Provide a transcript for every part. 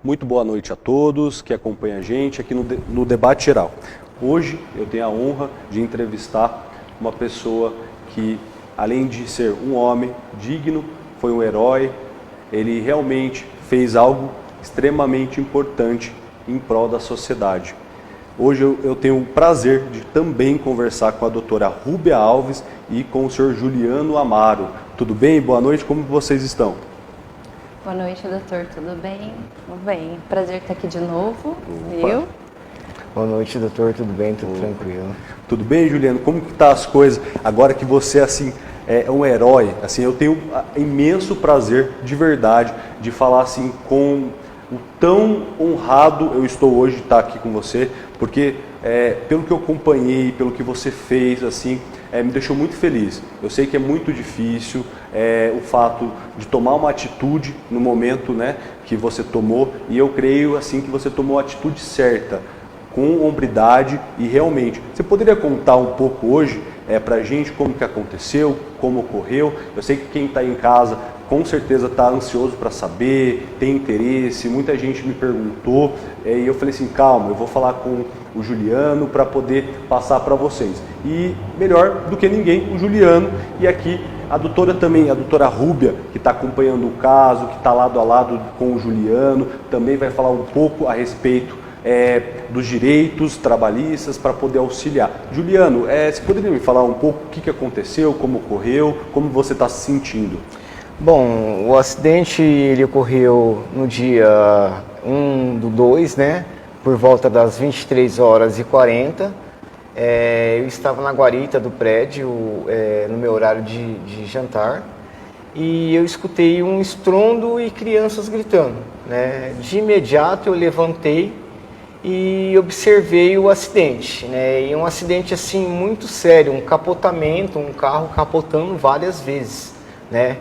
Muito boa noite a todos que acompanham a gente aqui no Debate Geral. Hoje eu tenho a honra de entrevistar uma pessoa que, além de ser um homem digno, foi um herói, ele realmente fez algo extremamente importante em prol da sociedade. Hoje eu tenho o prazer de também conversar com a doutora Rúbia Alves e com o senhor Juliano Amaro. Tudo bem? Boa noite, como vocês estão? Boa noite, doutor. Tudo bem? Tudo bem. Prazer estar aqui de novo. Opa. Boa noite, doutor. Tudo bem? Tudo tranquilo? Tudo bem, Juliano? Como que tá as coisas? Agora que você, assim, é um herói, assim, eu tenho imenso prazer, de verdade, de falar, assim, com o tão honrado eu estou hoje de estar aqui com você, porque pelo que eu acompanhei, pelo que você fez, assim, me deixou muito feliz. Eu sei que é muito difícil o fato de tomar uma atitude no momento, né, que você tomou, e eu creio assim que você tomou a atitude certa, com hombridade e realmente. Você poderia contar um pouco hoje para a gente como que aconteceu, como ocorreu? Eu sei que quem está em casa com certeza está ansioso para saber, tem interesse, muita gente me perguntou, e eu falei assim, calma, eu vou falar com o Juliano para poder passar para vocês. E melhor do que ninguém, o Juliano, e aqui a doutora também, a doutora Rúbia, que está acompanhando o caso, que está lado a lado com o Juliano, também vai falar um pouco a respeito dos direitos trabalhistas para poder auxiliar. Juliano, você poderia me falar um pouco o que aconteceu, como ocorreu, como você está se sentindo? Bom, o acidente ele ocorreu no dia 1/2, né? Por volta das 23h40. Eu estava na guarita do prédio, no meu horário de jantar, e eu escutei um estrondo e crianças gritando, né? De imediato eu levantei e observei o acidente, né? E um acidente assim muito sério, um capotamento, um carro capotando várias vezes, né?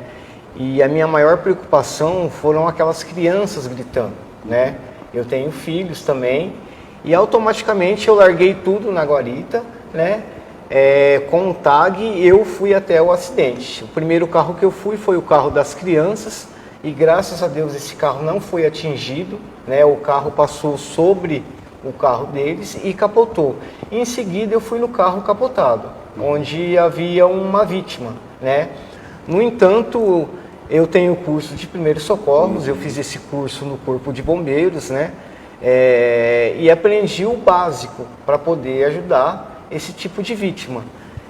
E a minha maior preocupação foram aquelas crianças gritando, né? Eu tenho filhos também, e automaticamente eu larguei tudo na guarita, né? Com o tag eu fui até o acidente. O primeiro carro que eu fui foi o carro das crianças, e graças a Deus esse carro não foi atingido, né? O carro passou sobre o carro deles e capotou. Em seguida eu fui no carro capotado, onde havia uma vítima, né? No entanto, eu tenho curso de primeiros socorros, eu fiz esse curso no Corpo de Bombeiros, né? E aprendi o básico para poder ajudar esse tipo de vítima.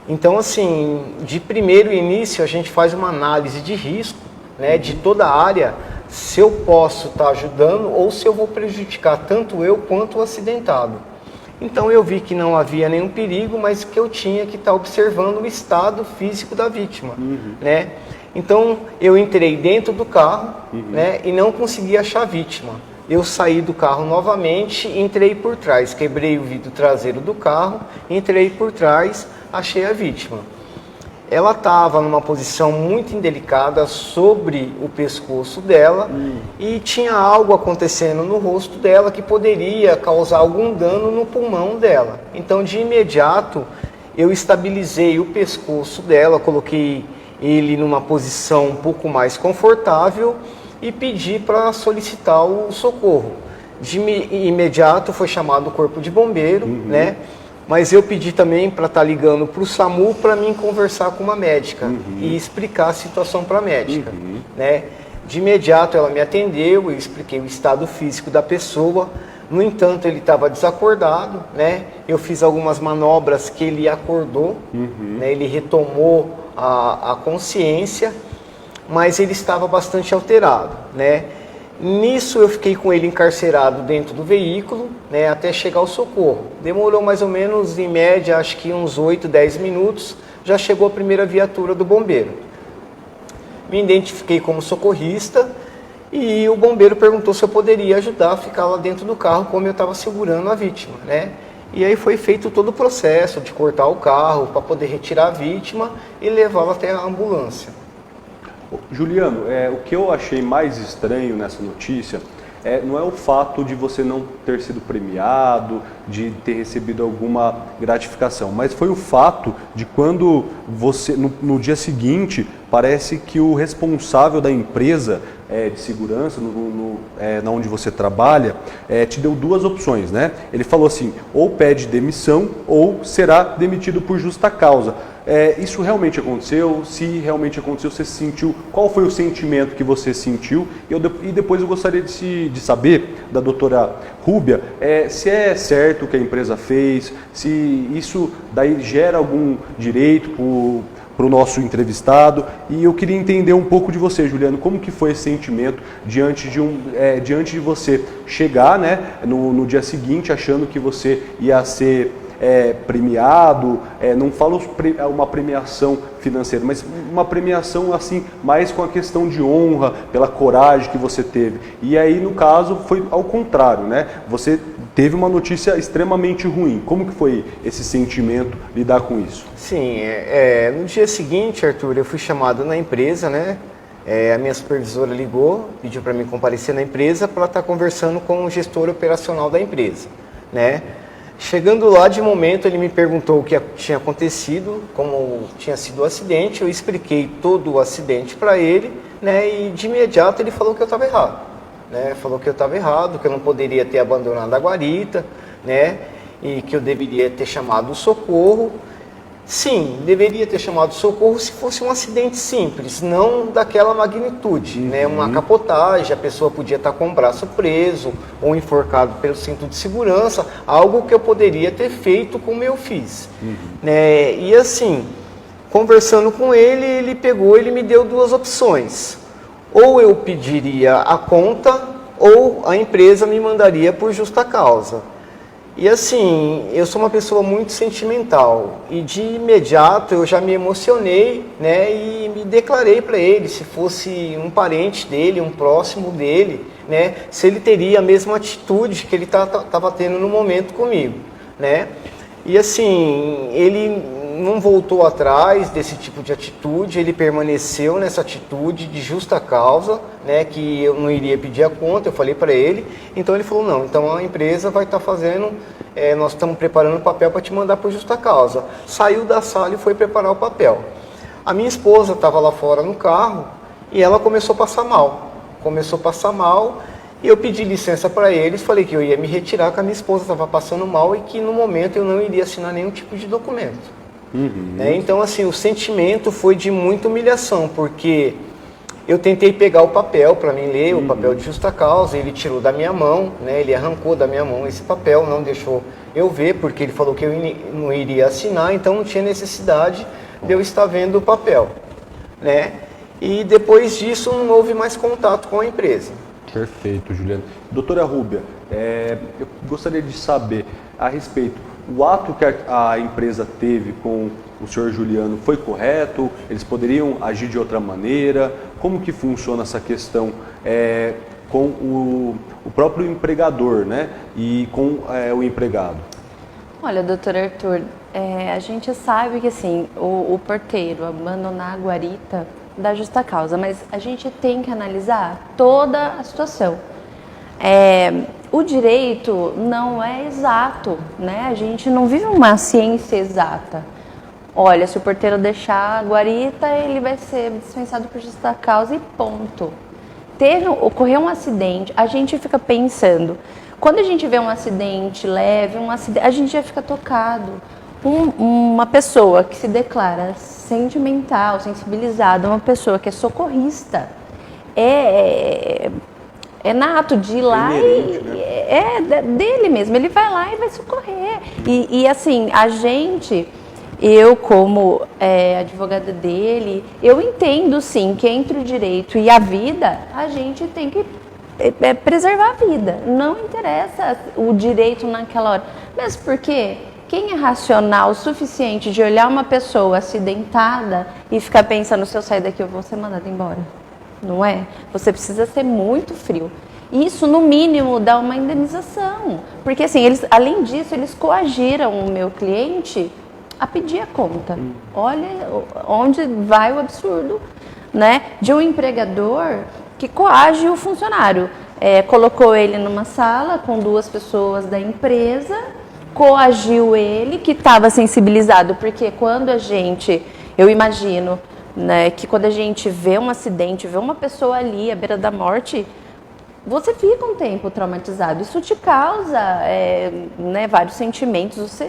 Então, assim, de primeiro início a gente faz uma análise de risco, né, de toda a área, se eu posso estar ajudando ou se eu vou prejudicar tanto eu quanto o acidentado. Então eu vi que não havia nenhum perigo, mas que eu tinha que estar observando o estado físico da vítima, né? Então eu entrei dentro do carro, né, e não consegui achar a vítima. Eu saí do carro novamente e entrei por trás, quebrei o vidro traseiro do carro, entrei por trás, achei a vítima. Ela estava numa posição muito indelicada sobre o pescoço dela e tinha algo acontecendo no rosto dela que poderia causar algum dano no pulmão dela. Então, de imediato, eu estabilizei o pescoço dela, coloquei ele numa posição um pouco mais confortável e pedi para solicitar o socorro. De imediato foi chamado o Corpo de Bombeiro, né? Mas eu pedi também para estar ligando para o SAMU para mim conversar com uma médica e explicar a situação para a médica, né? De imediato ela me atendeu, eu expliquei o estado físico da pessoa. No entanto, ele estava desacordado, né? Eu fiz algumas manobras que ele acordou, né? Ele retomou a consciência, mas ele estava bastante alterado, né? Nisso eu fiquei com ele encarcerado dentro do veículo, né, até chegar o socorro. Demorou mais ou menos, em média, acho que uns 8, 10 minutos, já chegou a primeira viatura do bombeiro. Me identifiquei como socorrista e o bombeiro perguntou se eu poderia ajudar a ficar lá dentro do carro, como eu estava segurando a vítima, né? E aí foi feito todo o processo de cortar o carro para poder retirar a vítima e levá-la até a ambulância. Juliano, o que eu achei mais estranho nessa notícia não é o fato de você não ter sido premiado, de ter recebido alguma gratificação, mas foi o fato de quando você, no dia seguinte, parece que o responsável da empresa de segurança, na onde você trabalha, te deu duas opções, né? Ele falou assim, ou pede demissão ou será demitido por justa causa. Isso realmente aconteceu? Se realmente aconteceu, você sentiu? Qual foi o sentimento que você sentiu? E depois eu gostaria de saber da doutora Rúbia se é certo o que a empresa fez, se isso daí gera algum direito para o nosso entrevistado. E eu queria entender um pouco de você, Juliano, como que foi esse sentimento diante de você chegar, né, no dia seguinte achando que você ia ser premiado, não falo uma premiação financeira, mas uma premiação assim, mais com a questão de honra, pela coragem que você teve. E aí, no caso, foi ao contrário, né? Você teve uma notícia extremamente ruim. Como que foi esse sentimento, lidar com isso? Sim, no dia seguinte, Arthur, eu fui chamado na empresa, né? A minha supervisora ligou, pediu para mim comparecer na empresa para estar conversando com o gestor operacional da empresa, né? Chegando lá, de momento, ele me perguntou o que tinha acontecido, como tinha sido o acidente. Eu expliquei todo o acidente para ele, né? E de imediato ele falou que eu estava errado, né? Falou que eu estava errado, que eu não poderia ter abandonado a guarita, né? E que eu deveria ter chamado o socorro. Sim, deveria ter chamado socorro se fosse um acidente simples, não daquela magnitude, né? Uma capotagem, a pessoa podia estar com o braço preso ou enforcado pelo cinto de segurança, algo que eu poderia ter feito como eu fiz. Né? E assim, conversando com ele, ele me deu duas opções. Ou eu pediria a conta, ou a empresa me mandaria por justa causa. E assim, eu sou uma pessoa muito sentimental e de imediato eu já me emocionei, né, e me declarei para ele, se fosse um parente dele, um próximo dele, né, se ele teria a mesma atitude que ele estava tendo no momento comigo, né. E assim, ele não voltou atrás desse tipo de atitude, ele permaneceu nessa atitude de justa causa, né, que eu não iria pedir a conta, eu falei para ele, então ele falou, não, então a empresa vai estar fazendo, nós estamos preparando o papel para te mandar por justa causa. Saiu da sala e foi preparar o papel. A minha esposa estava lá fora no carro e ela começou a passar mal, e eu pedi licença para eles, falei que eu ia me retirar, que a minha esposa estava passando mal e que no momento eu não iria assinar nenhum tipo de documento. Né? Então, assim, o sentimento foi de muita humilhação, porque eu tentei pegar o papel para mim ler, o papel de justa causa, ele tirou da minha mão, né? Ele arrancou da minha mão esse papel, não deixou eu ver, porque ele falou que eu não iria assinar, então não tinha necessidade de eu estar vendo o papel, né? E depois disso não houve mais contato com a empresa. Perfeito, Juliano. Doutora Rúbia, eu gostaria de saber a respeito, o ato que a empresa teve com o senhor Juliano foi correto? Eles poderiam agir de outra maneira? Como que funciona essa questão com o próprio empregador, né? E com o empregado? Olha, doutor Arthur, a gente sabe que assim, o porteiro abandonar a guarita dá justa causa, mas a gente tem que analisar toda a situação. O direito não é exato, né? A gente não vive uma ciência exata. Olha, se o porteiro deixar a guarita, ele vai ser dispensado por justa causa e ponto. Ocorreu um acidente, a gente fica pensando, quando a gente vê um acidente leve, a gente já fica tocado. Uma pessoa que se declara sentimental, sensibilizada, uma pessoa que é socorrista, é nato de ir lá dele mesmo, ele vai lá e vai socorrer. E assim, eu como advogada dele, eu entendo sim que entre o direito e a vida, a gente tem que preservar a vida. Não interessa o direito naquela hora. Mesmo porque quem é racional o suficiente de olhar uma pessoa acidentada e ficar pensando, se eu sair daqui eu vou ser mandada embora? Não é? Você precisa ser muito frio. Isso, no mínimo, dá uma indenização. Porque, assim, além disso, eles coagiram o meu cliente a pedir a conta. Olha onde vai o absurdo, né? De um empregador que coage o funcionário. Colocou ele numa sala com 2 pessoas da empresa, coagiu ele, que estava sensibilizado, porque quando eu imagino, né? Que quando a gente vê um acidente, vê uma pessoa ali à beira da morte, você fica um tempo traumatizado. Isso te causa né, vários sentimentos.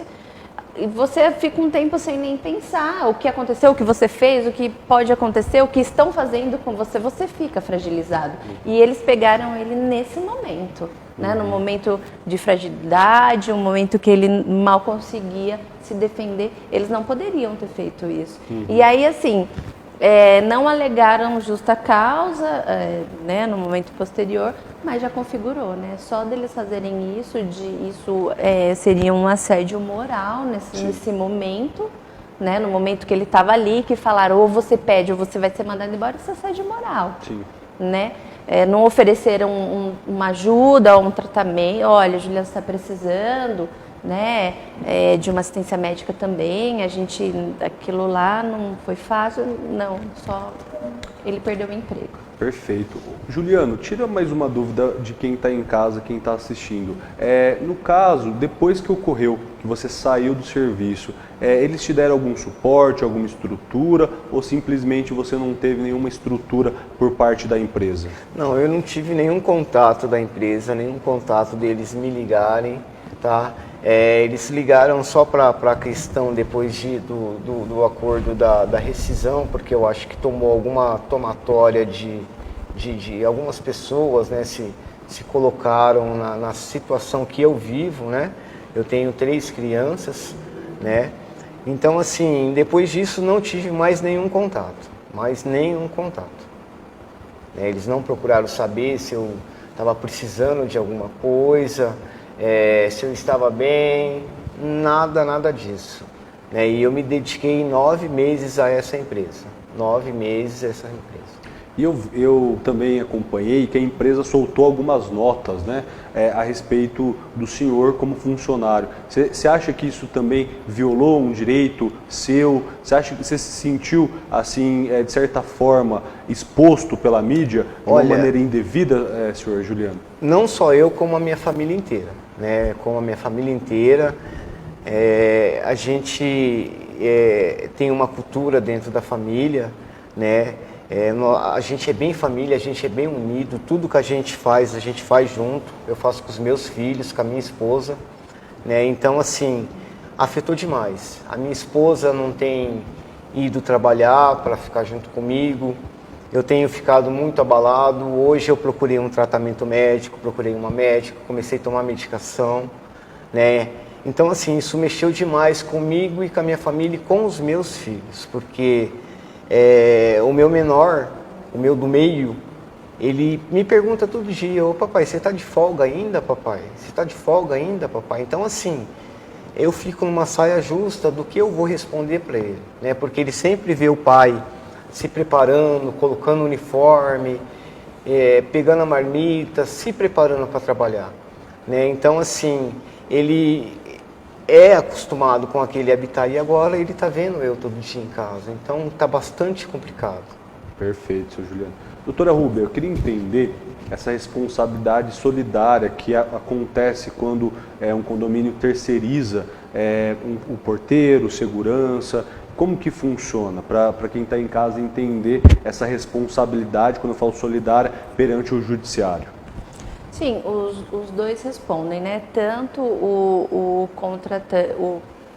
Você fica um tempo sem nem pensar o que aconteceu, o que você fez, o que pode acontecer, o que estão fazendo com você. Você fica fragilizado. E eles pegaram ele nesse momento, né? No momento de fragilidade, um momento que ele mal conseguia se defender. Eles não poderiam ter feito isso. E aí, assim, não alegaram justa causa, né, no momento posterior, mas já configurou, né? Só deles fazerem isso, seria um assédio moral nesse momento, né? No momento que ele estava ali, que falaram ou você pede ou você vai ser mandado embora, isso é assédio moral, né? Não ofereceram uma ajuda, um tratamento, olha, Juliana está precisando, né, de uma assistência médica também, aquilo lá não foi fácil, não, só ele perdeu o emprego. Perfeito. Juliano, tira mais uma dúvida de quem está em casa, quem está assistindo. No caso, depois que ocorreu, que você saiu do serviço, eles te deram algum suporte, alguma estrutura, ou simplesmente você não teve nenhuma estrutura por parte da empresa? Não, eu não tive nenhum contato da empresa, nenhum contato deles me ligarem, tá? Eles ligaram só para a questão depois do acordo da rescisão, porque eu acho que tomou alguma tomatória de algumas pessoas, né, se colocaram na situação que eu vivo, né? Eu tenho 3 crianças, né? Então, assim, depois disso não tive mais nenhum contato. Eles não procuraram saber se eu estava precisando de alguma coisa, se eu estava bem, nada disso. E eu me dediquei 9 meses a essa empresa. 9 meses a essa empresa. E eu também acompanhei que a empresa soltou algumas notas, né, a respeito do senhor como funcionário. Você acha que isso também violou um direito seu? Você acha que você se sentiu, assim, de certa forma, exposto pela mídia de uma maneira indevida, senhor Juliano? Não só eu, como a minha família inteira. Né? Como a minha família inteira, a gente tem uma cultura dentro da família, né? A gente é bem família, a gente é bem unido, tudo que a gente faz junto. Eu faço com os meus filhos, com a minha esposa, né? Então, assim, afetou demais. A minha esposa não tem ido trabalhar para ficar junto comigo, eu tenho ficado muito abalado. Hoje eu procurei um tratamento médico, procurei uma médica, comecei a tomar medicação, né? Então, assim, isso mexeu demais comigo e com a minha família e com os meus filhos, porque o meu menor, o meu do meio, ele me pergunta todo dia: ô papai, você está de folga ainda, papai? Você está de folga ainda, papai? Então, assim, eu fico numa saia justa do que eu vou responder para ele, né? Porque ele sempre vê o pai se preparando, colocando o uniforme, pegando a marmita, se preparando para trabalhar, né? Então, assim, ele é acostumado com aquele habitat e agora ele está vendo eu todo dia em casa. Então, está bastante complicado. Perfeito, seu Juliano. Doutora Rúbia, eu queria entender essa responsabilidade solidária que acontece quando um condomínio terceiriza o porteiro, segurança. Como que funciona para quem está em casa entender essa responsabilidade, quando eu falo solidária, perante o judiciário? Sim, os dois respondem, né? Tanto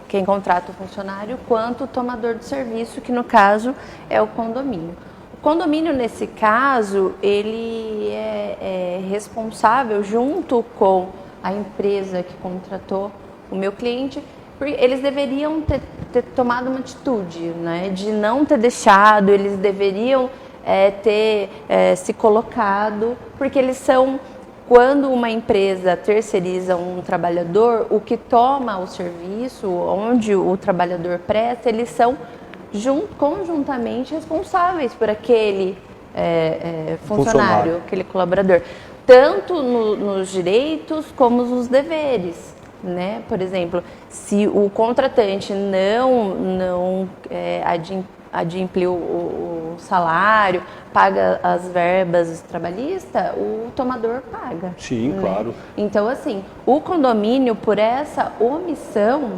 quem contrata o funcionário, quanto o tomador de serviço, que no caso é o condomínio. O condomínio, nesse caso, ele é responsável junto com a empresa que contratou o meu cliente. Eles deveriam ter tomado uma atitude, né, de não ter deixado, eles deveriam ter se colocado, porque eles são, quando uma empresa terceiriza um trabalhador, o que toma o serviço, onde o trabalhador presta, eles são conjuntamente responsáveis por aquele funcionário, aquele colaborador, tanto nos direitos como nos deveres. Né? Por exemplo, se o contratante não adimple o salário, paga as verbas trabalhistas, o tomador paga. Sim, né? Claro. Então, assim, o condomínio, por essa omissão,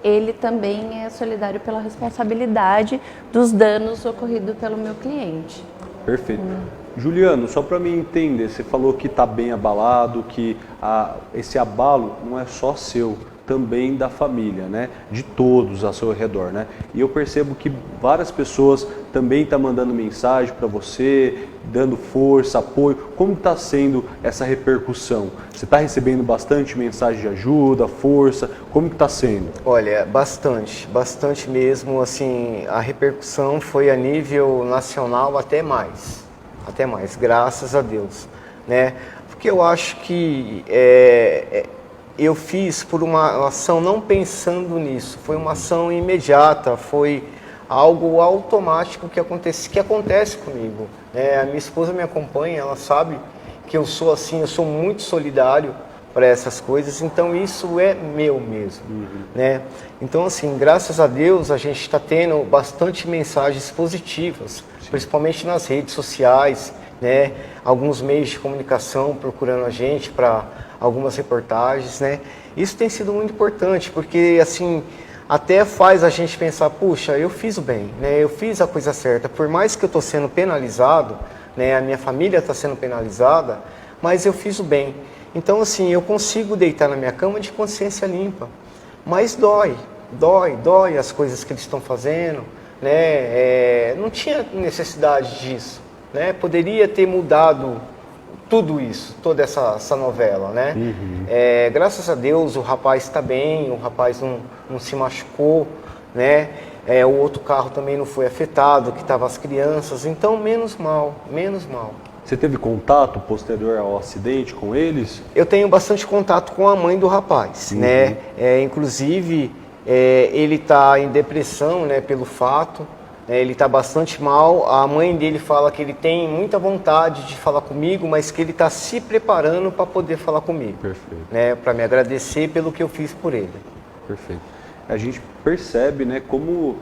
ele também é solidário pela responsabilidade dos danos ocorridos pelo meu cliente. Perfeito. Juliano, só para mim entender, você falou que está bem abalado, que esse abalo não é só seu, também da família, né? De todos ao seu redor, né? E eu percebo que várias pessoas também estão mandando mensagem para você, dando força, apoio. Como está sendo essa repercussão? Você está recebendo bastante mensagem de ajuda, força? Como que está sendo? Olha, bastante mesmo. Assim, a repercussão foi a nível nacional até mais, graças a Deus, né? Porque eu acho que eu fiz por uma ação não pensando nisso, foi uma ação imediata, foi algo automático que acontece comigo. A minha esposa me acompanha, ela sabe que eu sou assim, eu sou muito solidário para essas coisas, então isso é meu mesmo, né? Então assim, graças a Deus a gente está tendo bastante mensagens positivas, principalmente nas redes sociais, né? Alguns meios de comunicação procurando a gente para algumas reportagens, né? Isso tem sido muito importante, porque assim, até faz a gente pensar, puxa, eu fiz o bem, né? Eu fiz a coisa certa, por mais que eu estou sendo penalizado, né? A minha família está sendo penalizada, mas eu fiz o bem. Então assim, eu consigo deitar na minha cama de consciência limpa, mas dói as coisas que eles estão fazendo, né? Não tinha necessidade disso, né? Poderia ter mudado tudo isso, toda essa novela, né? Graças a Deus o rapaz está bem, o rapaz não se machucou, né? O outro carro também não foi afetado, que estavam as crianças, então menos mal. Você teve contato posterior ao acidente com eles? Eu tenho bastante contato com a mãe do rapaz, né? Inclusive, ele está em depressão, né, pelo fato. Ele está bastante mal. A mãe dele fala que ele tem muita vontade de falar comigo, mas que ele está se preparando para poder falar comigo. Perfeito. Né, para me agradecer pelo que eu fiz por ele. Perfeito. A gente percebe, né, como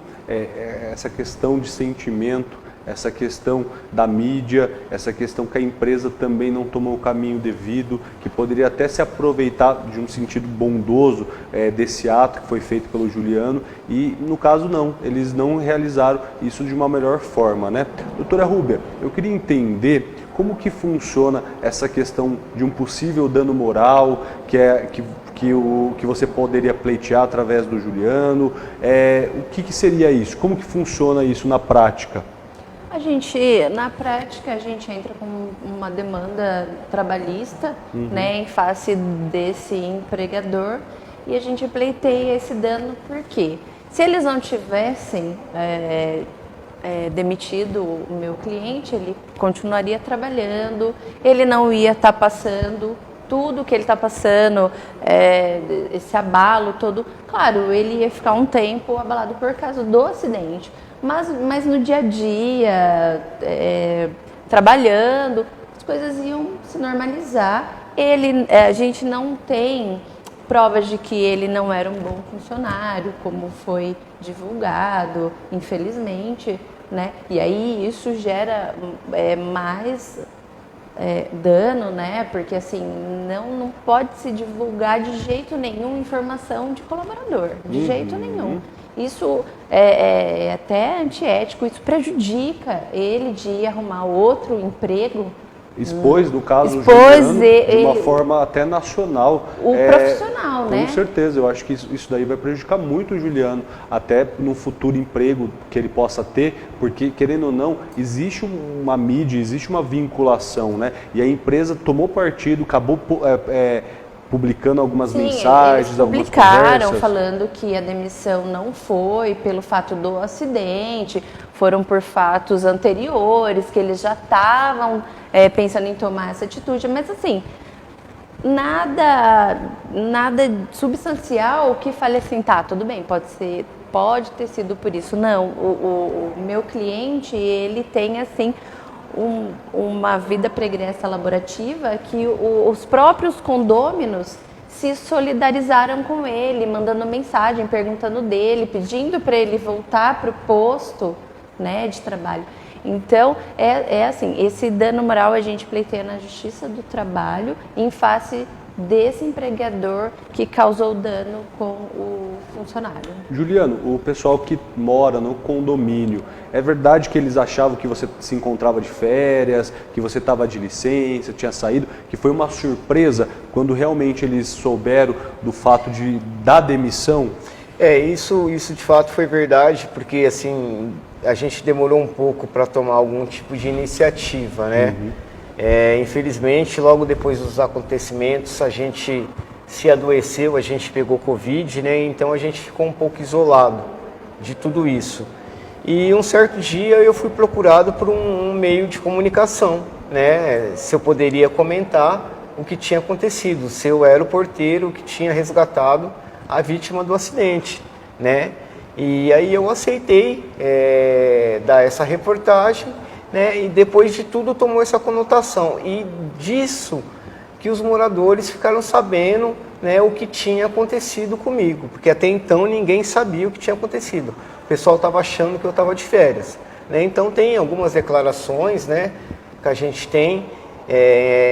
essa questão de sentimento, essa questão da mídia, essa questão que a empresa também não tomou o caminho devido, que poderia até se aproveitar de um sentido bondoso desse ato que foi feito pelo Juliano, e no caso não, eles não realizaram isso de uma melhor forma, né? Doutora Rúbia, eu queria entender como que funciona essa questão de um possível dano moral, que você poderia pleitear através do Juliano, o que seria isso? Como que funciona isso na prática? Na prática, a gente entra com uma demanda trabalhista, né, em face desse empregador, e a gente pleiteia esse dano porque se eles não tivessem demitido o meu cliente, ele continuaria trabalhando, ele não ia estar passando tudo que ele está passando, esse abalo todo. Claro, ele ia ficar um tempo abalado por causa do acidente, mas no dia a dia, trabalhando, as coisas iam se normalizar. A gente não tem provas de que ele não era um bom funcionário, como foi divulgado, infelizmente, né? E aí isso gera mais dano, né? Porque assim, não pode se divulgar de jeito nenhum informação de colaborador, de jeito nenhum. Isso é até antiético, isso prejudica ele de ir arrumar outro emprego. Expôs, no caso, o Juliano, de uma forma até nacional. O profissional, né? Com certeza, eu acho que isso daí vai prejudicar muito o Juliano, até no futuro emprego que ele possa ter, porque, querendo ou não, existe uma mídia, existe uma vinculação, né? E a empresa tomou partido, acabou publicando algumas mensagens, algumas conversas. Publicaram falando que a demissão não foi pelo fato do acidente, foram por fatos anteriores, que eles já estavam pensando em tomar essa atitude, mas assim, nada substancial que fale assim, tá, tudo bem, pode ter sido por isso. Não, o meu cliente, ele tem assim uma vida pregressa laborativa que os próprios condôminos se solidarizaram com ele, mandando mensagem, perguntando dele, pedindo para ele voltar para o posto, né, de trabalho. Então, assim, esse dano moral a gente pleiteia na Justiça do Trabalho em face desse empregador que causou dano com o funcionário. Juliano, o pessoal que mora no condomínio, é verdade que eles achavam que você se encontrava de férias, que você estava de licença, tinha saído, que foi uma surpresa quando realmente eles souberam do fato da demissão? Isso de fato foi verdade, porque assim, a gente demorou um pouco para tomar algum tipo de iniciativa, né? Infelizmente, logo depois dos acontecimentos, a gente se adoeceu, a gente pegou Covid, né? Então a gente ficou um pouco isolado de tudo isso. E um certo dia eu fui procurado por um meio de comunicação, né? Se eu poderia comentar o que tinha acontecido, se eu era o porteiro que tinha resgatado a vítima do acidente, né? E aí eu aceitei dar essa reportagem, né? E depois de tudo tomou essa conotação. E disso que os moradores ficaram sabendo, né, o que tinha acontecido comigo, porque até então ninguém sabia o que tinha acontecido. O pessoal estava achando que eu estava de férias, né? Então tem algumas declarações, né, que a gente tem.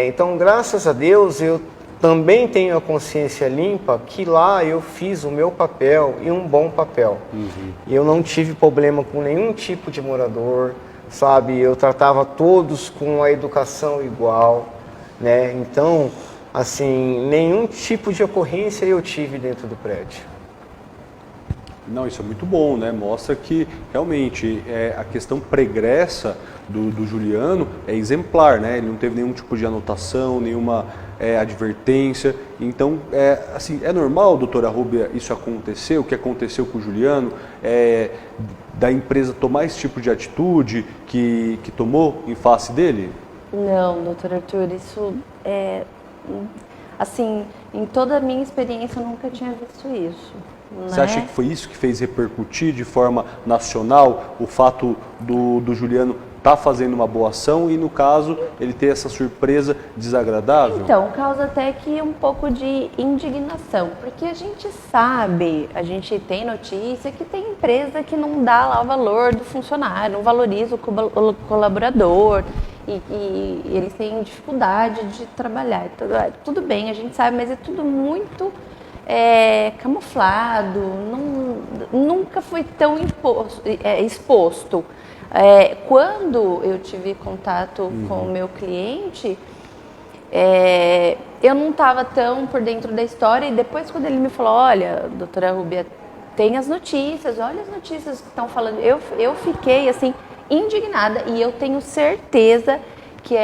Então, graças a Deus, eu também tenho a consciência limpa que lá eu fiz o meu papel e um bom papel. Eu não tive problema com nenhum tipo de morador, sabe? Eu tratava todos com a educação igual, né? Então, assim, nenhum tipo de ocorrência eu tive dentro do prédio. Não, isso é muito bom, né? Mostra que realmente a questão pregressa do Juliano é exemplar, né? Ele não teve nenhum tipo de anotação, nenhuma advertência. Então, assim, é normal, doutora Rúbia, isso acontecer, o que aconteceu com o Juliano, da empresa tomar esse tipo de atitude que tomou em face dele? Não, doutor Arthur, isso assim, em toda a minha experiência eu nunca tinha visto isso. Você acha que foi isso que fez repercutir de forma nacional o fato do Juliano estar fazendo uma boa ação e, no caso, ele ter essa surpresa desagradável? Então, causa até que um pouco de indignação, porque a gente sabe, a gente tem notícia que tem empresa que não dá lá o valor do funcionário, não valoriza o colaborador e eles têm dificuldade de trabalhar. Tudo bem, a gente sabe, mas é tudo muito camuflado, nunca foi tão exposto. Quando eu tive contato com o meu cliente, eu não estava tão por dentro da história, e depois quando ele me falou, olha, doutora Rúbia, tem as notícias, olha as notícias que estão falando, eu fiquei assim indignada, e eu tenho certeza que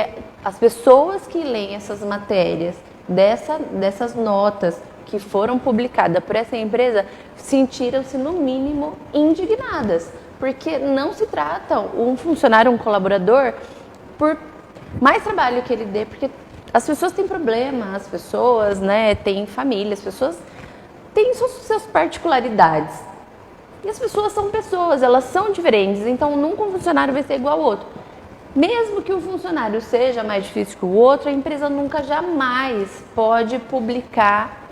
as pessoas que leem essas matérias, dessas notas que foram publicadas por essa empresa, sentiram-se no mínimo indignadas, porque não se trata um funcionário, um colaborador, por mais trabalho que ele dê, porque as pessoas têm problema, as pessoas, né, têm família, as pessoas têm suas particularidades. E as pessoas são pessoas, elas são diferentes, então nunca um funcionário vai ser igual ao outro. Mesmo que o funcionário seja mais difícil que o outro, a empresa nunca jamais pode publicar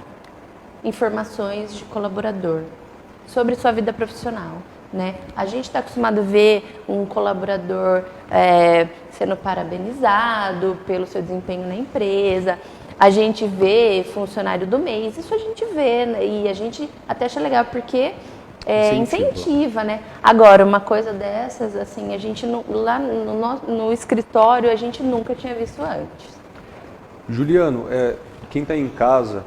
informações de colaborador sobre sua vida profissional, né? A gente está acostumado a ver um colaborador sendo parabenizado pelo seu desempenho na empresa, a gente vê funcionário do mês, isso a gente vê, né? E a gente até acha legal porque incentiva, né? Agora, uma coisa dessas, assim, a gente lá no escritório a gente nunca tinha visto antes. Juliano, quem está em casa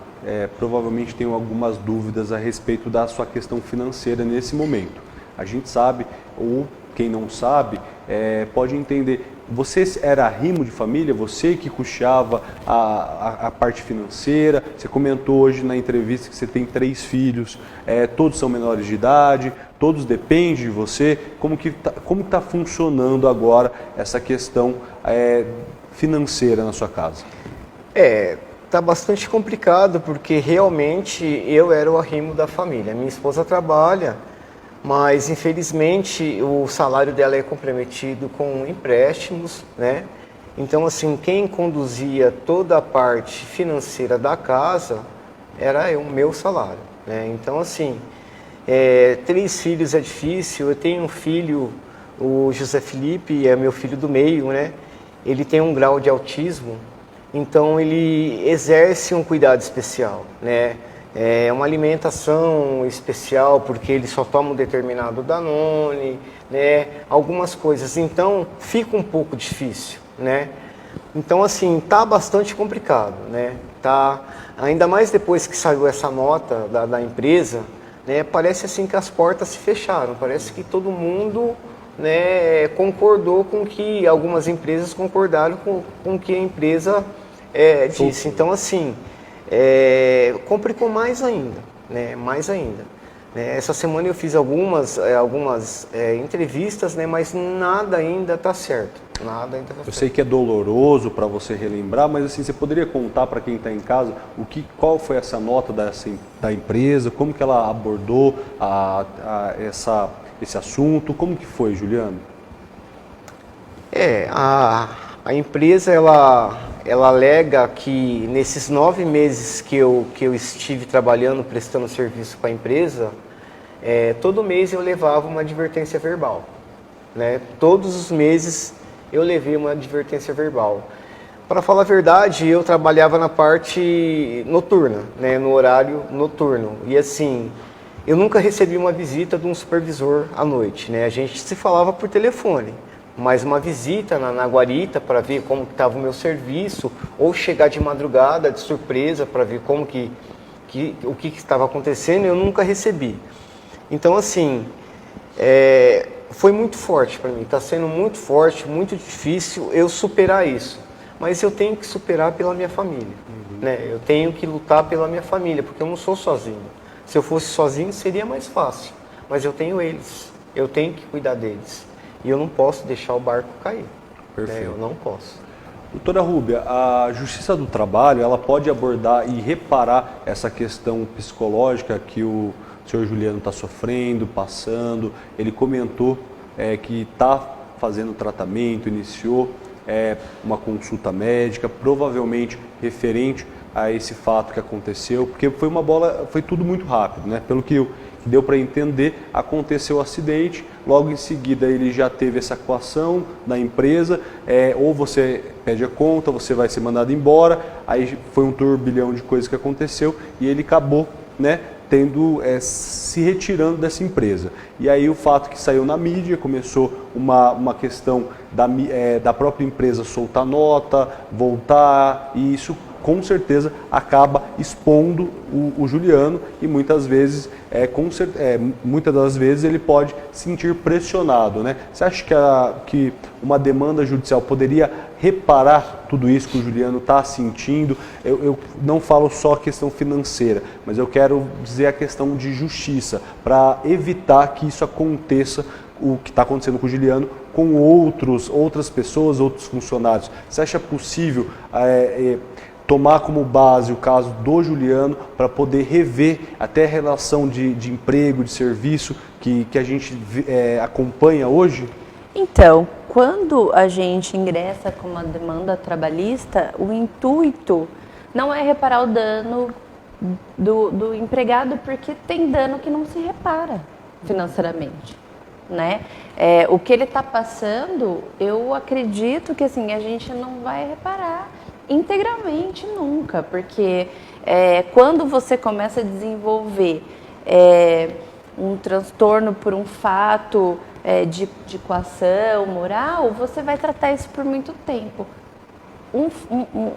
provavelmente tem algumas dúvidas a respeito da sua questão financeira nesse momento. A gente sabe, ou quem não sabe, pode entender. Você era arrimo de família? Você que custeava a parte financeira? Você comentou hoje na entrevista que você tem 3 filhos, todos são menores de idade, todos dependem de você. Como que tá funcionando agora essa questão financeira na sua casa? Tá bastante complicado, porque realmente eu era o arrimo da família. Minha esposa trabalha, mas infelizmente o salário dela é comprometido com empréstimos, né? Então, assim, quem conduzia toda a parte financeira da casa era o meu salário, né? Então, assim, 3 filhos é difícil. Eu tenho um filho, o José Felipe, é meu filho do meio, né? Ele tem um grau de autismo. Então ele exerce um cuidado especial, né? É uma alimentação especial porque ele só toma um determinado Danone, né? Algumas coisas. Então fica um pouco difícil, né? Então assim, tá bastante complicado, né? Tá, ainda mais depois que saiu essa nota da empresa, né? Parece assim que as portas se fecharam, parece que todo mundo, né, concordou com que algumas empresas concordaram com o que a empresa disse. Então assim, complicou mais ainda, né? Mais ainda. Essa semana eu fiz algumas entrevistas, né? Mas nada ainda está certo. Nada ainda tá certo. Eu sei que é doloroso para você relembrar, mas assim, você poderia contar para quem está em casa qual foi essa nota da empresa, como que ela abordou esse assunto, como que foi, Juliano? A empresa ela alega que nesses 9 meses que eu estive trabalhando, prestando serviço para a empresa, todo mês eu levava uma advertência verbal, né? Todos os meses eu levei uma advertência verbal. Para falar a verdade, eu trabalhava na parte noturna, né? No horário noturno. E assim, eu nunca recebi uma visita de um supervisor à noite, né? A gente se falava por telefone. Mas uma visita na guarita para ver como estava o meu serviço, ou chegar de madrugada, de surpresa, para ver o que estava acontecendo, eu nunca recebi. Então, assim, foi muito forte para mim, está sendo muito forte, muito difícil eu superar isso. Mas eu tenho que superar pela minha família, né? Eu tenho que lutar pela minha família, porque eu não sou sozinho. Se eu fosse sozinho, seria mais fácil. Mas eu tenho eles, eu tenho que cuidar deles. E eu não posso deixar o barco cair. Perfeito. Eu não posso. Doutora Rúbia, a Justiça do Trabalho, ela pode abordar e reparar essa questão psicológica que o senhor Juliano está sofrendo, passando. Ele comentou que está fazendo tratamento, iniciou uma consulta médica, provavelmente referente a esse fato que aconteceu, porque foi tudo muito rápido, né? Pelo que deu para entender, aconteceu o acidente, logo em seguida ele já teve essa coação da empresa, ou você pede a conta, você vai ser mandado embora, aí foi um turbilhão de coisas que aconteceu e ele acabou, né, se retirando dessa empresa. E aí o fato que saiu na mídia, começou uma questão da própria empresa soltar nota, voltar, e isso com certeza acaba expondo o Juliano e muitas vezes, muitas das vezes ele pode se sentir pressionado, né? Você acha que uma demanda judicial poderia reparar tudo isso que o Juliano está sentindo? Eu não falo só a questão financeira, mas eu quero dizer a questão de justiça, para evitar que isso aconteça, o que está acontecendo com o Juliano, com outras pessoas, outros funcionários. Você acha possível tomar como base o caso do Juliano para poder rever até a relação de emprego, de serviço que a gente acompanha hoje? Então, quando a gente ingressa com uma demanda trabalhista, o intuito não é reparar o dano do empregado, porque tem dano que não se repara financeiramente, né? O que ele está passando, eu acredito que assim, a gente não vai reparar integralmente nunca, porque quando você começa a desenvolver um transtorno por um fato de coação moral, você vai tratar isso por muito tempo.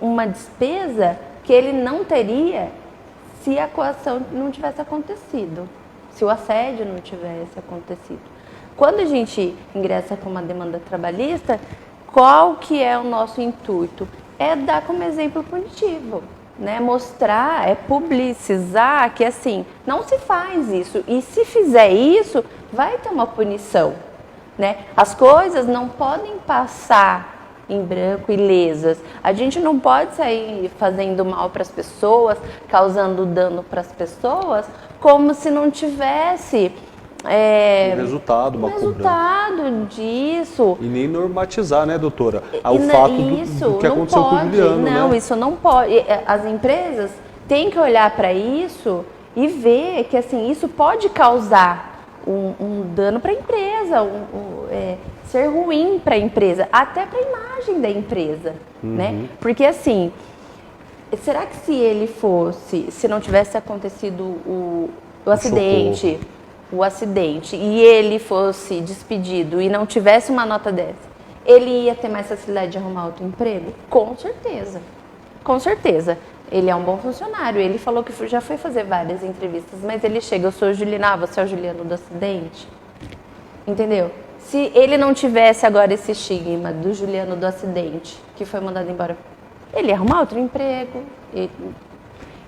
Uma despesa que ele não teria se a coação não tivesse acontecido, se o assédio não tivesse acontecido. Quando a gente ingressa com uma demanda trabalhista, qual que é o nosso intuito? É dar como exemplo punitivo, né? Mostrar, publicizar que assim, não se faz isso, e se fizer isso, vai ter uma punição, né? As coisas não podem passar em branco ilesas. A gente não pode sair fazendo mal para as pessoas, causando dano para as pessoas, como se não tivesse um resultado, uma resultado disso. E nem normatizar, né, doutora? O fato do que aconteceu com o Juliano, não, né? Isso não pode. As empresas têm que olhar para isso e ver que assim, isso pode causar um dano para a empresa, ser ruim para a empresa, até para a imagem da empresa, né? Porque assim, será que se não tivesse acontecido o acidente, e ele fosse despedido e não tivesse uma nota dessa, ele ia ter mais facilidade de arrumar outro emprego? Com certeza, com certeza. Ele é um bom funcionário, ele falou que já foi fazer várias entrevistas, mas ele chega, eu sou o Juliano, você é o Juliano do acidente, entendeu? Se ele não tivesse agora esse estigma do Juliano do acidente, que foi mandado embora, ele ia arrumar outro emprego.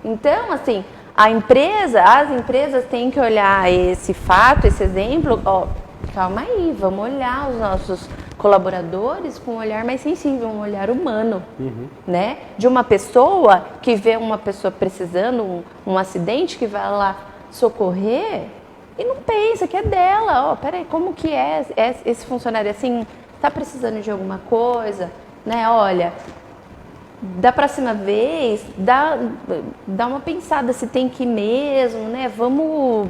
Então, assim, as empresas têm que olhar esse fato, esse exemplo, ó, calma aí, vamos olhar os nossos colaboradores com um olhar mais sensível, um olhar humano, né? De uma pessoa que vê uma pessoa precisando, um acidente, que vai lá socorrer e não pensa que é dela. Ó, peraí, como que é esse funcionário assim, tá precisando de alguma coisa, né? Olha, da próxima vez, dá uma pensada se tem que ir mesmo, né? Vamos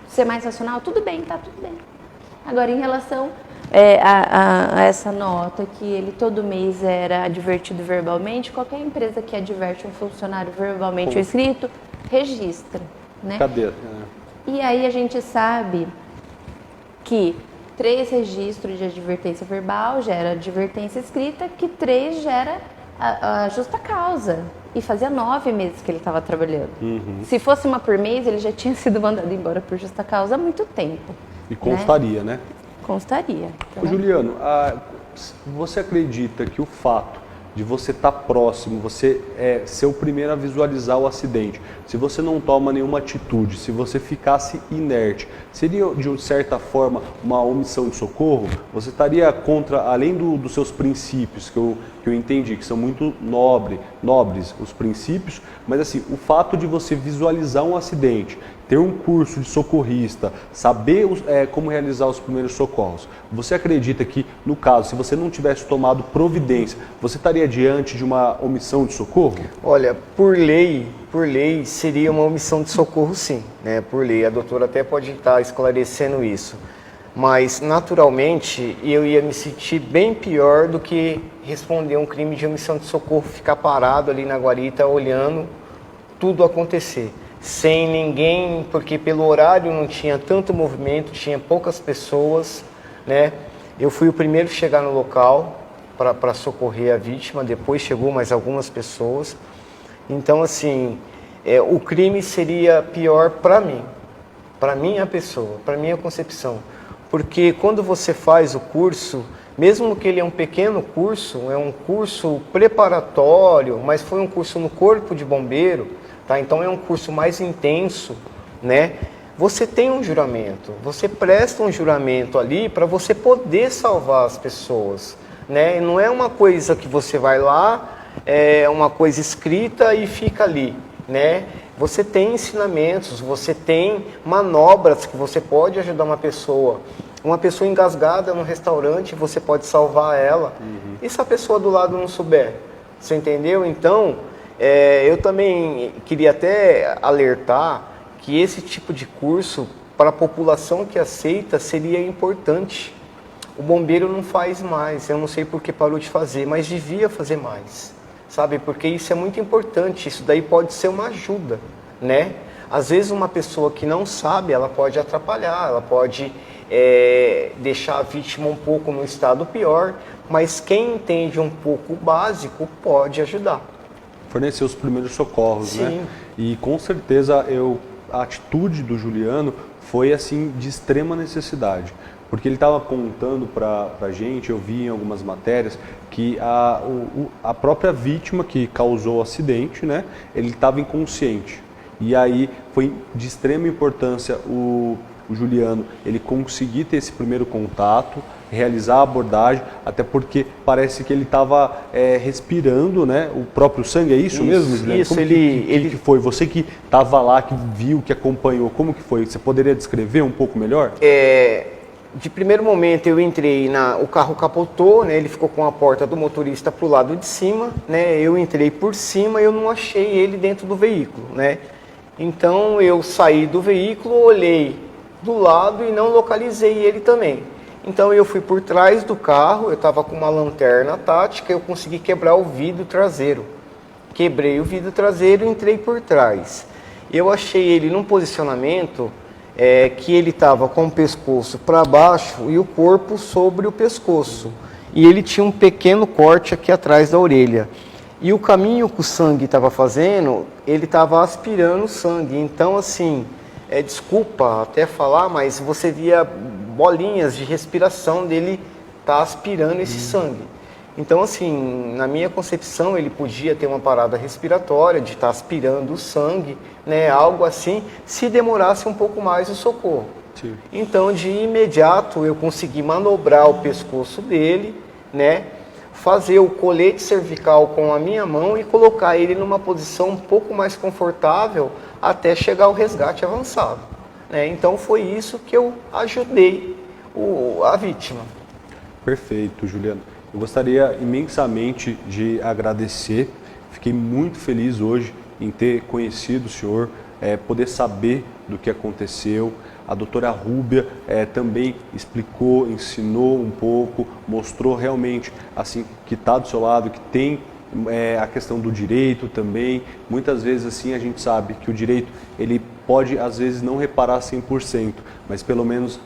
ser mais racional? Tudo bem, tá tudo bem. Agora, em relação a essa nota que ele todo mês era advertido verbalmente, qualquer empresa que adverte um funcionário verbalmente ou escrito, registra, né? Cadê? E aí a gente sabe que 3 registros de advertência verbal gera advertência escrita, que 3 gera a justa causa. E fazia 9 meses que ele estava trabalhando. Se fosse uma por mês, ele já tinha sido mandado embora por justa causa há muito tempo. E constaria, né? Constaria. Ô, Juliano, você acredita que o fato de você estar próximo, você ser o primeiro a visualizar o acidente, se você não toma nenhuma atitude, se você ficasse inerte, seria de certa forma uma omissão de socorro? Você estaria contra, além dos seus princípios, que eu entendi, que são muito nobres os princípios, mas assim, o fato de você visualizar um acidente, ter um curso de socorrista, saber como realizar os primeiros socorros, você acredita que, no caso, se você não tivesse tomado providência, você estaria diante de uma omissão de socorro? Olha, por lei seria uma omissão de socorro, sim, né? Por lei, a doutora até pode estar esclarecendo isso. Mas, naturalmente, eu ia me sentir bem pior do que responder um crime de omissão de socorro, ficar parado ali na guarita olhando tudo acontecer. Sem ninguém, porque pelo horário não tinha tanto movimento, tinha poucas pessoas, né? Eu fui o primeiro a chegar no local para socorrer a vítima, depois chegou mais algumas pessoas. Então, assim, o crime seria pior para mim, para minha pessoa, para minha concepção. Porque quando você faz o curso, mesmo que ele é um pequeno curso, é um curso preparatório, mas foi um curso no Corpo de Bombeiro, tá? Então é um curso mais intenso, né? Você tem um juramento, você presta um juramento ali para você poder salvar as pessoas, né? E não é uma coisa que você vai lá, é uma coisa escrita e fica ali, né? Você tem ensinamentos, você tem manobras que você pode ajudar uma pessoa. Uma pessoa engasgada no restaurante, você pode salvar ela. E se a pessoa do lado não souber? Você entendeu? Então, eu também queria até alertar que esse tipo de curso, para a população que aceita, seria importante. O bombeiro não faz mais, eu não sei por que parou de fazer, mas devia fazer mais. Sabe, porque isso é muito importante, isso daí pode ser uma ajuda, né? Às vezes uma pessoa que não sabe, ela pode atrapalhar, ela pode deixar a vítima um pouco no estado pior, mas quem entende um pouco o básico pode ajudar. Fornecer os primeiros socorros, Sim. né? E com certeza a atitude do Juliano foi assim de extrema necessidade. Porque ele estava contando para a gente, eu vi em algumas matérias, que a própria vítima que causou o acidente, né, ele estava inconsciente. E aí foi de extrema importância o Juliano, ele conseguir ter esse primeiro contato, realizar a abordagem, até porque parece que ele estava respirando, né, o próprio sangue, é isso mesmo, Juliano? Isso, como que foi? Você que estava lá, que viu, que acompanhou, como que foi? Você poderia descrever um pouco melhor? De primeiro momento eu entrei, o carro capotou, né, ele ficou com a porta do motorista para o lado de cima, né, eu entrei por cima e eu não achei ele dentro do veículo, né. Então eu saí do veículo, olhei do lado e não localizei ele também. Então eu fui por trás do carro, eu estava com uma lanterna tática, eu consegui quebrar o vidro traseiro. Quebrei o vidro traseiro e entrei por trás. Eu achei ele num posicionamento que ele estava com o pescoço para baixo e o corpo sobre o pescoço. E ele tinha um pequeno corte aqui atrás da orelha. E o caminho que o sangue estava fazendo, ele estava aspirando o sangue. Então, assim, desculpa até falar, mas você via bolinhas de respiração dele tá aspirando esse sangue. Então, assim, na minha concepção, ele podia ter uma parada respiratória, de estar aspirando o sangue, né, algo assim, se demorasse um pouco mais o socorro. Sim. Então, de imediato, eu consegui manobrar o pescoço dele, né, fazer o colete cervical com a minha mão e colocar ele numa posição um pouco mais confortável até chegar ao resgate avançado. Né? Então, foi isso que eu ajudei a vítima. Perfeito, Juliano. Eu gostaria imensamente de agradecer, fiquei muito feliz hoje em ter conhecido o senhor, poder saber do que aconteceu. A doutora Rúbia também explicou, ensinou um pouco, mostrou realmente assim, que está do seu lado, que tem a questão do direito também. Muitas vezes assim a gente sabe que o direito ele pode às vezes não reparar 100%, mas pelo menos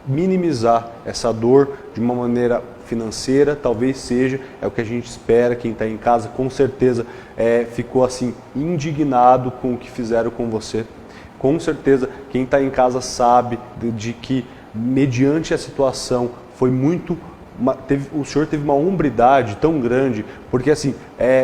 minimizar essa dor de uma maneira financeira, talvez seja, é o que a gente espera. Quem está em casa com certeza ficou assim indignado com o que fizeram com você. Com certeza quem está em casa sabe de que mediante a situação foi muito... o senhor teve uma hombridade tão grande, porque assim,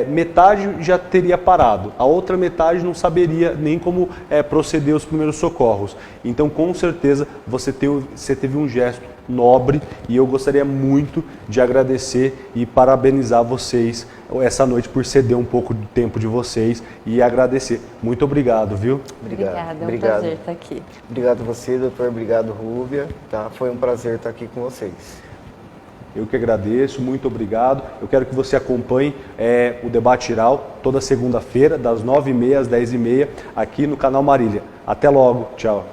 metade já teria parado, a outra metade não saberia nem como proceder os primeiros socorros. Então, com certeza, você teve um gesto nobre e eu gostaria muito de agradecer e parabenizar vocês essa noite por ceder um pouco do tempo de vocês e agradecer. Muito obrigado, viu? Obrigada, é um prazer estar aqui. Obrigado a você, doutor. Obrigado, Rúbia. Tá? Foi um prazer estar aqui com vocês. Eu que agradeço, muito obrigado. Eu quero que você acompanhe o Debate Iral toda segunda-feira, das 9h30 às 10h30, aqui no canal Marília. Até logo, tchau.